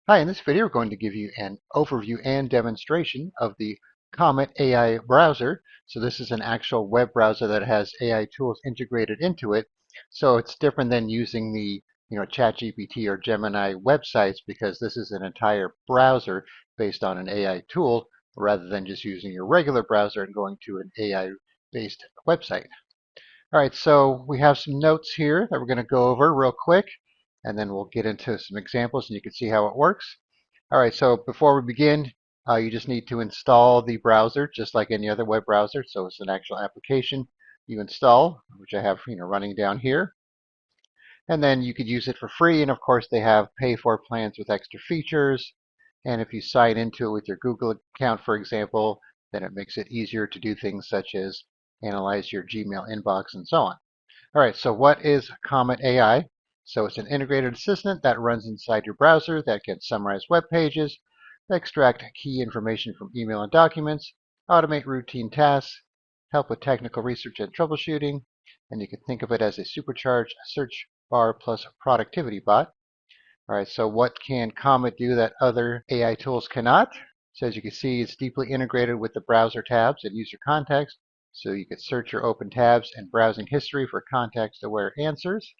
Hi, in this video we're going to give you an overview and demonstration of the Comet AI browser. So this is an actual web browser that has AI tools integrated into it. So it's different than using the ChatGPT or Gemini websites, because this is an entire browser based on an AI tool rather than just using your regular browser and going to an AI-based website. All right, so we have some notes here that we're going to go over real quick, and then we'll get into some examples and you can see how it works. All right, so before we begin, you just need to install the browser just like any other web browser. So it's an actual application you install, which I have running down here. And then you could use it for free, and of course they have pay for plans with extra features. And if you sign into it with your Google account, for example, then it makes it easier to do things such as analyze your Gmail inbox and so on. All right, so what is Comet AI? So it's an integrated assistant that runs inside your browser that can summarize web pages, extract key information from email and documents, automate routine tasks, help with technical research and troubleshooting, and you can think of it as a supercharged search bar plus productivity bot. All right, so what can Comet do that other AI tools cannot? So as you can see, it's deeply integrated with the browser tabs and user context. So you could search your open tabs and browsing history for context-aware answers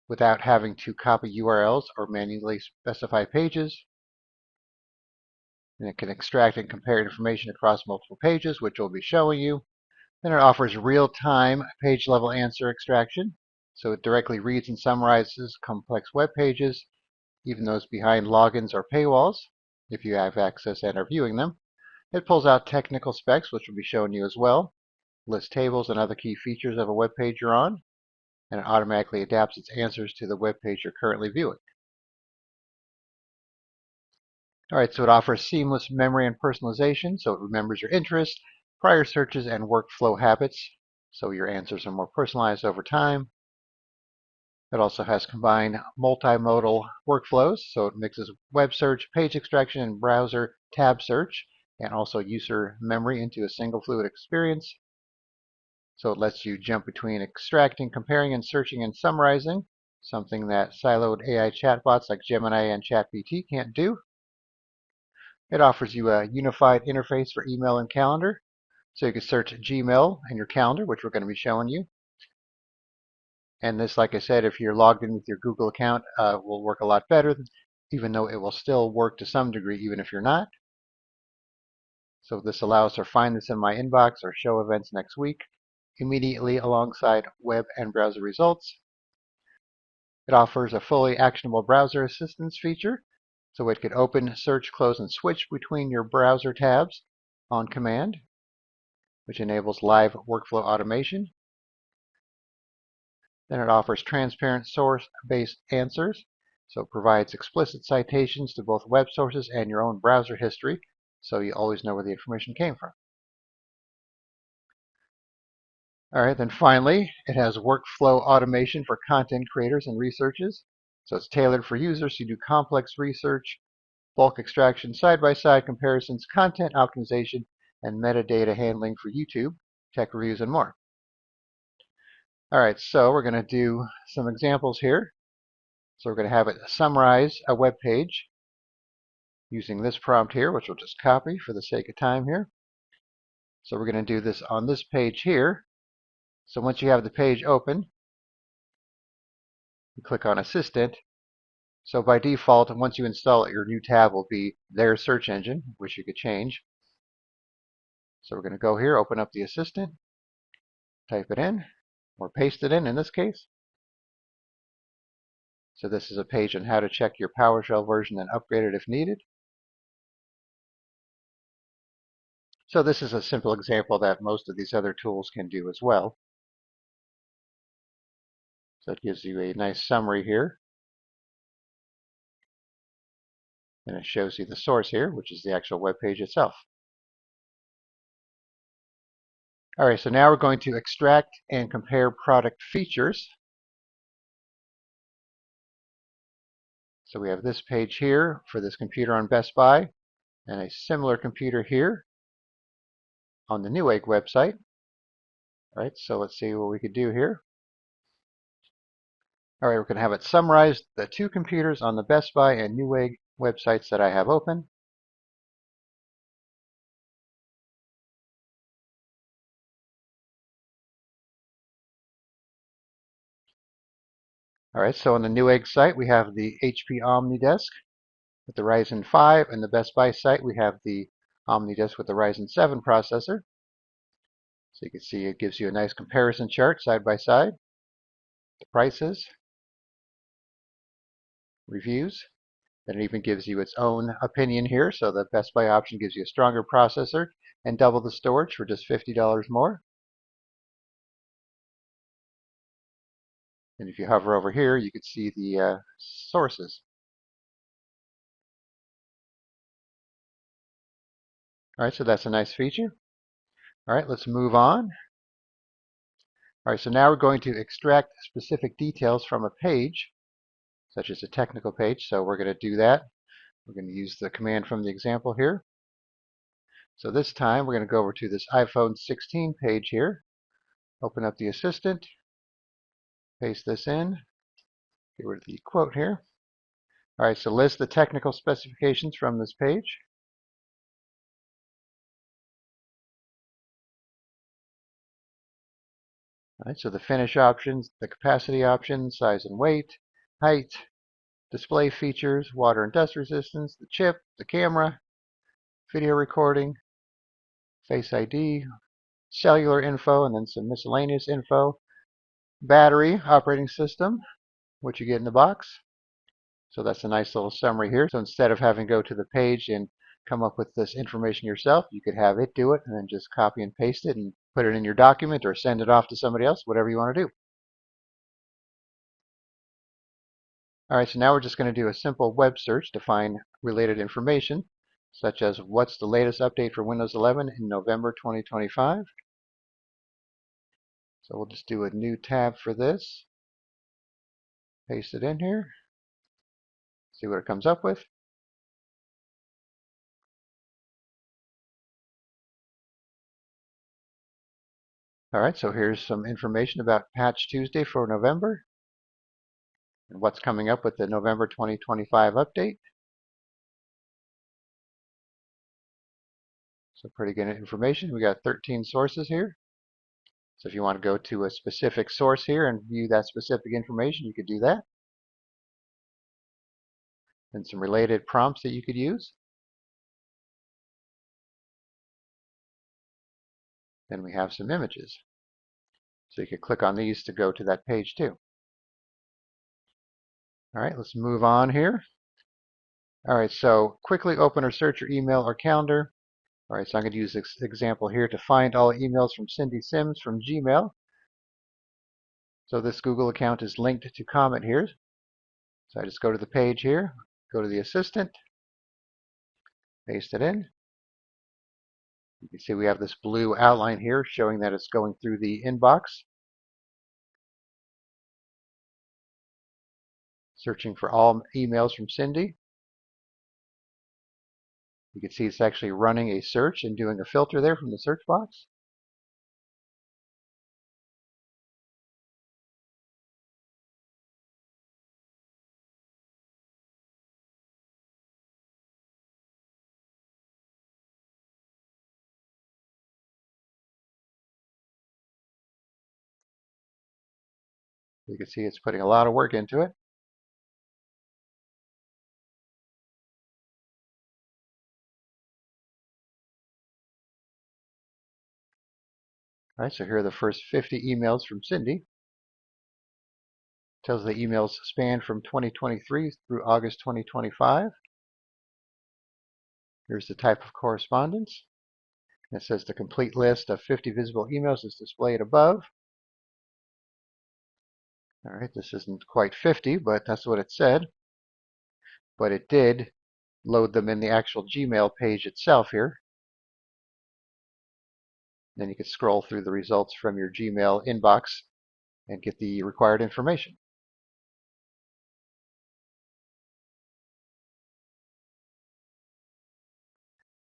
without having to copy URLs or manually specify pages. And it can extract and compare information across multiple pages, which we'll be showing you. Then it offers real-time page-level answer extraction. So it directly reads and summarizes complex web pages, even those behind logins or paywalls, if you have access and are viewing them. It pulls out technical specs, which will be showing you as well, lists tables and other key features of a web page you're on, and it automatically adapts its answers to the web page you're currently viewing. All right, so it offers seamless memory and personalization, so it remembers your interests, prior searches, and workflow habits, so your answers are more personalized over time. It also has combined multimodal workflows, so it mixes web search, page extraction, and browser tab search, and also user memory into a single fluid experience. So it lets you jump between extracting, comparing, and searching and summarizing, something that siloed AI chatbots like Gemini and ChatGPT can't do. It offers you a unified interface for email and calendar. So you can search Gmail in your calendar, which we're going to be showing you. And this, like I said, if you're logged in with your Google account, will work a lot better, even though it will still work to some degree, even if you're not. So this allows for find this in my inbox or show events next week immediately alongside web and browser results. It offers a fully actionable browser assistance feature, so it could open, search, close, and switch between your browser tabs on command, which enables live workflow automation. Then it offers transparent source-based answers, so it provides explicit citations to both web sources and your own browser history, so you always know where the information came from. All right, then finally, it has workflow automation for content creators and researchers. So it's tailored for users who do complex research, bulk extraction, side-by-side comparisons, content optimization, and metadata handling for YouTube, tech reviews, and more. All right, so we're going to do some examples here. So we're going to have it summarize a web page using this prompt here, which we'll just copy for the sake of time here. So we're going to do this on this page here. So once you have the page open, you click on Assistant. So by default, once you install it, your new tab will be their search engine, which you could change. So we're going to go here, open up the Assistant, type it in, or paste it in this case. So this is a page on how to check your PowerShell version and upgrade it if needed. So this is a simple example that most of these other tools can do as well. So it gives you a nice summary here. And it shows you the source here, which is the actual web page itself. All right, so now we're going to extract and compare product features. So we have this page here for this computer on Best Buy, and a similar computer here on the Newegg website. All right, so let's see what we could do here. All right, we're going to have it summarize the two computers on the Best Buy and Newegg websites that I have open. All right, so on the Newegg site, we have the HP OmniDesk with the Ryzen 5, and the Best Buy site, we have the OmniDesk with the Ryzen 7 processor. So you can see it gives you a nice comparison chart side by side, the prices, reviews. Then it even gives you its own opinion here. So the Best Buy option gives you a stronger processor and double the storage for just $50 more. And if you hover over here, you can see the sources. All right, so that's a nice feature. All right, let's move on. All right, so now we're going to extract specific details from a page, such as a technical page. So we're going to do that. We're going to use the command from the example here. So this time we're going to go over to this iPhone 16 page here, open up the assistant, paste this in, get rid of the quote here. All right, so list the technical specifications from this page. All right, so the finish options, the capacity options, size and weight, height, display features, water and dust resistance, the chip, the camera, video recording, Face ID, cellular info, and then some miscellaneous info, battery, operating system, what you get in the box. So that's a nice little summary here. So instead of having to go to the page and come up with this information yourself, you could have it do it and then just copy and paste it and put it in your document or send it off to somebody else, whatever you want to do. All right, so now we're just going to do a simple web search to find related information, such as what's the latest update for Windows 11 in November 2025. So we'll just do a new tab for this, paste it in here, see what it comes up with. All right, so here's some information about Patch Tuesday for November and what's coming up with the November 2025 update. So pretty good information. We got 13 sources here. So if you want to go to a specific source here and view that specific information, you could do that. And some related prompts that you could use. Then we have some images. So you could click on these to go to that page too. All right, let's move on here. All right, so quickly open or search your email or calendar. All right, so I'm going to use this example here to find all emails from Cindy Sims from Gmail. So this Google account is linked to Comet here. So I just go to the page here, go to the assistant, paste it in. You can see we have this blue outline here showing that it's going through the inbox, searching for all emails from Cindy. You can see it's actually running a search and doing a filter there from the search box. You can see it's putting a lot of work into it. All right, so here are the first 50 emails from Cindy. It tells the emails span from 2023 through August 2025. Here's the type of correspondence. It says the complete list of 50 visible emails is displayed above. All right, this isn't quite 50, but that's what it said. But it did load them in the actual Gmail page itself here. Then you can scroll through the results from your Gmail inbox and get the required information.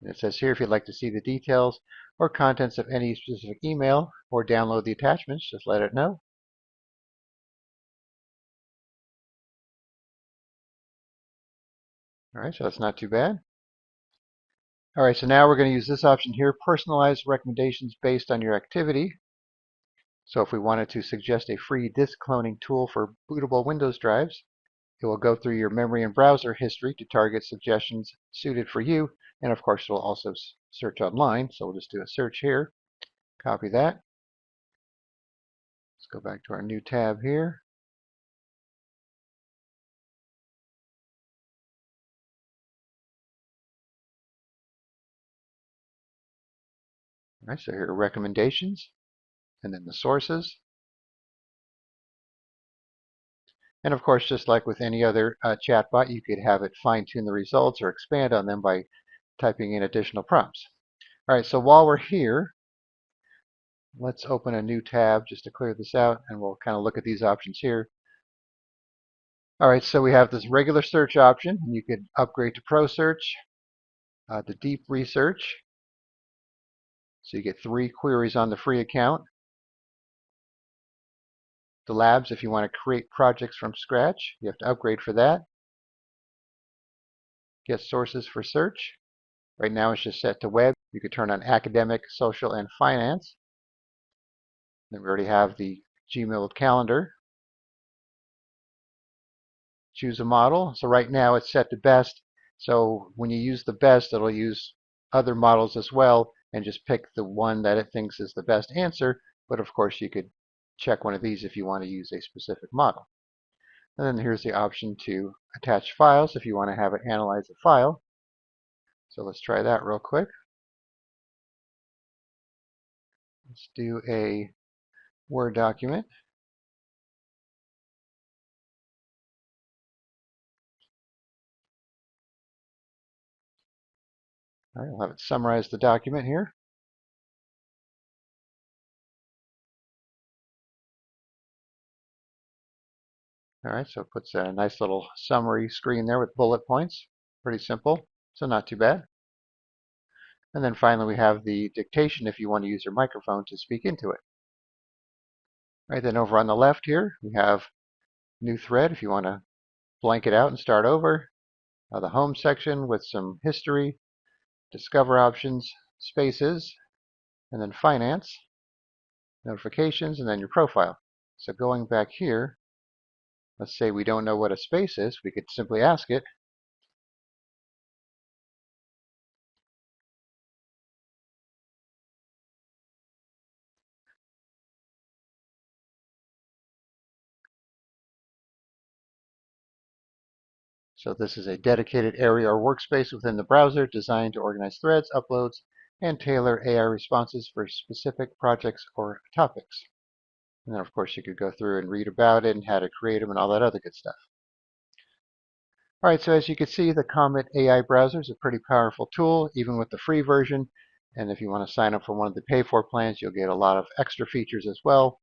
And it says here if you'd like to see the details or contents of any specific email or download the attachments, just let it know. All right, so that's not too bad. All right, so now we're going to use this option here, personalized recommendations based on your activity. So if we wanted to suggest a free disk cloning tool for bootable Windows drives, it will go through your memory and browser history to target suggestions suited for you. And of course, it will also search online. So we'll just do a search here, copy that. Let's go back to our new tab here. All right, so here are recommendations, and then the sources. And of course, just like with any other chatbot, you could have it fine-tune the results or expand on them by typing in additional prompts. All right, so while we're here, let's open a new tab just to clear this out, and we'll kind of look at these options here. All right, so we have this regular search option. You could upgrade to Pro Search, the Deep Research. So you get 3 queries on the free account. The Labs, if you want to create projects from scratch, you have to upgrade for that. Get sources for search. Right now it's just set to web. You could turn on academic, social, and finance. Then we already have the Gmail calendar. Choose a model. So right now it's set to best. So when you use the best, it'll use other models as well and just pick the one that it thinks is the best answer. But of course you could check one of these if you want to use a specific model. And then here's the option to attach files if you want to have it analyze a file. So let's try that real quick. Let's do a Word document. All right, I'll have it summarize the document here. All right, so it puts a nice little summary screen there with bullet points. Pretty simple, so not too bad. And then finally we have the dictation if you want to use your microphone to speak into it. All right, then over on the left here we have new thread if you want to blank it out and start over. The home section with some history, discover options, spaces, and then finance, notifications, and then your profile. So going back here, let's say we don't know what a space is, we could simply ask it. So this is a dedicated area or workspace within the browser designed to organize threads, uploads, and tailor AI responses for specific projects or topics. And then of course you could go through and read about it and how to create them and all that other good stuff. All right, so as you can see, the Comet AI browser is a pretty powerful tool, even with the free version. And if you want to sign up for one of the pay-for plans, you'll get a lot of extra features as well.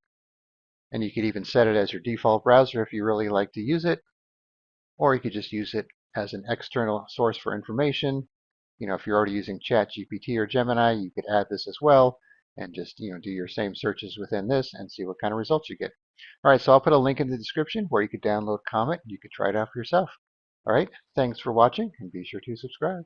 And you could even set it as your default browser if you really like to use it. Or you could just use it as an external source for information. If you're already using ChatGPT or Gemini, you could add this as well and just do your same searches within this and see what kind of results you get. All right, so I'll put a link in the description where you could download Comet. You could try it out for yourself. All right, thanks for watching and be sure to subscribe.